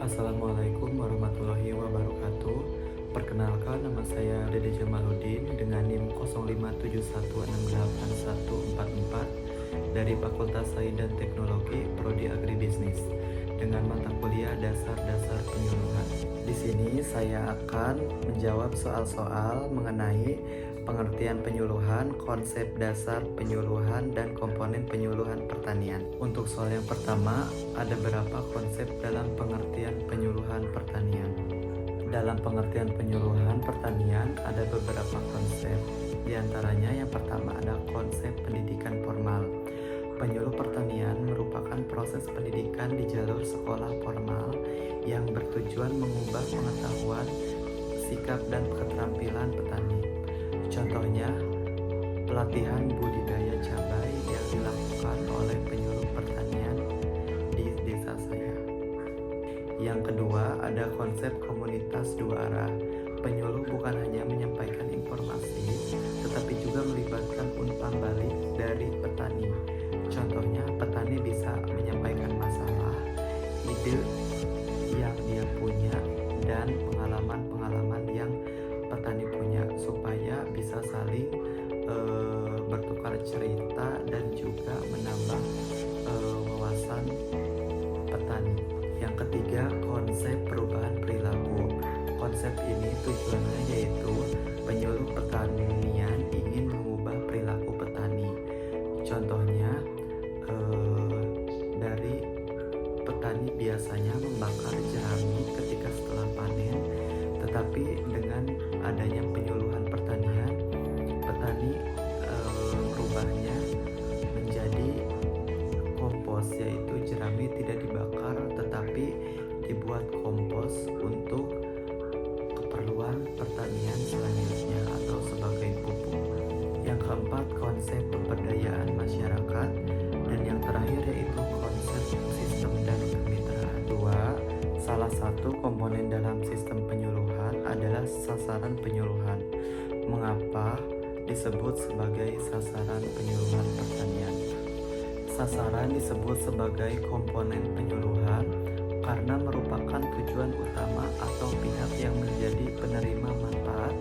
Assalamualaikum warahmatullahi wabarakatuh. Perkenalkan, nama saya Dede Jamaluddin dengan NIM 0571681144 dari Fakultas Sains dan Teknologi Prodi Agribisnis dengan mata kuliah dasar-dasar penyuluhan. Di sini saya akan menjawab soal-soal mengenai pengertian penyuluhan, konsep dasar penyuluhan, dan komponen penyuluhan pertanian. Untuk soal yang pertama, ada beberapa konsep dalam pengertian penyuluhan pertanian. Dalam pengertian penyuluhan pertanian ada beberapa konsep. Di antaranya yang pertama ada konsep pendidikan formal. Penyuluh pertanian merupakan proses pendidikan di jalur sekolah formal yang bertujuan mengubah pengetahuan, sikap, dan keterampilan petani. Contohnya, pelatihan budidaya cabai yang dilakukan oleh penyuluh pertanian di desa saya. Yang kedua, ada konsep komunitas dua arah. Penyuluh bukan hanya menyampaikan informasi, tetapi juga melibatkan umpan balik dari petani. Contohnya, petani bisa menyampaikan masalah, ide yang dia punya, dan pengalaman-pengalaman yang petani punya, supaya bisa saling bertukar cerita dan juga menambah wawasan petani. Yang ketiga, konsep perubahan perilaku. Konsep ini tujuannya yaitu penyuluh pertanian ingin mengubah perilaku petani. Contohnya, dari petani biasanya membakar jerami ketika setelah panen, tetapi dengan adanya penyuluhan pertanian, petani merubahnya menjadi kompos, yaitu jerami tidak dibakar tetapi dibuat kompos untuk keperluan pertanian selanjutnya atau sebagai pupuk. Yang keempat, konsep pemberdayaan masyarakat, dan yang terakhir yaitu konsep sistem dan kemitraan. Salah satu komponen dalam sistem penyuluhan adalah sasaran penyuluhan. Mengapa disebut sebagai sasaran penyuluhan pertanian? Sasaran disebut sebagai komponen penyuluhan karena merupakan tujuan utama atau pihak yang menjadi penerima manfaat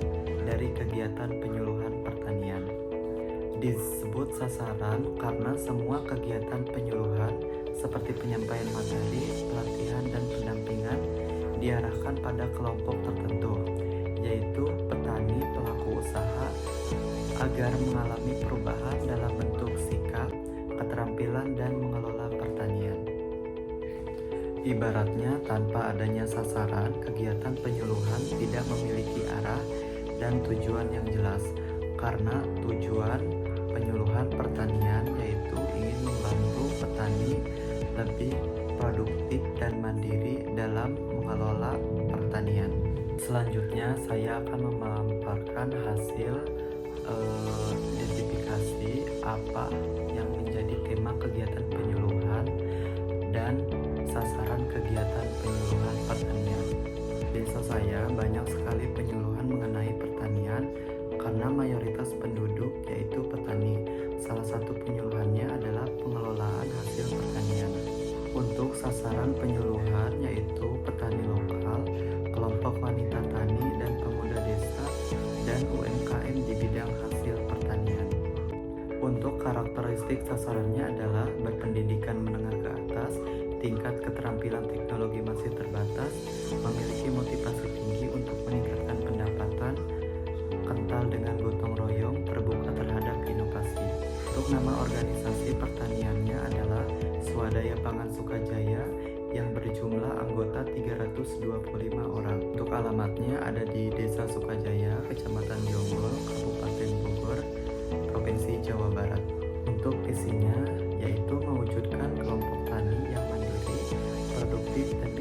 dari kegiatan penyuluhan pertanian. Disebut sasaran karena semua kegiatan penyuluhan seperti penyampaian materi, pelatihan, dan pendampingan diarahkan pada kelompok tertentu, yaitu petani pelaku usaha, agar mengalami perubahan dalam bentuk sikap, keterampilan, dan mengelola pertanian. Ibaratnya, tanpa adanya sasaran, kegiatan penyuluhan tidak memiliki arah dan tujuan yang jelas, karena tujuan penyuluhan pertanian yaitu ingin membantu petani lebih produktif dan mandiri dalam mengelola pertanian. Selanjutnya, saya akan memaparkan hasil identifikasi apa yang menjadi tema kegiatan penyuluhan dan sasaran kegiatan penyuluhan pertanian. Desa saya banyak sekali penyuluhan mengenai pertanian karena mayoritas penduduk yaitu petani. Salah satu penyuluhannya adalah pengelolaan hasil pertanian. Untuk sasaran penyuluhan yaitu petani lokal, kelompok wanita tani dan pemuda desa, dan UMKM di bidang hasil pertanian. Untuk karakteristik sasarannya adalah berpendidikan menengah ke atas, tingkat keterampilan teknologi masih terbatas, memiliki motivasi tinggi untuk meningkatkan pendapatan, kental dengan gotong royong, terbuka terhadap inovasi. Untuk nama organisasi pertaniannya adalah Swadaya Pangan Sukajaya yang berjumlah anggota 325 orang. Untuk alamatnya ada di Desa Sukajaya, Kecamatan Jonggol, Kabupaten Bogor, Provinsi Jawa Barat. Untuk visinya yaitu mewujudkan kelompok tani yang mandiri, produktif, dan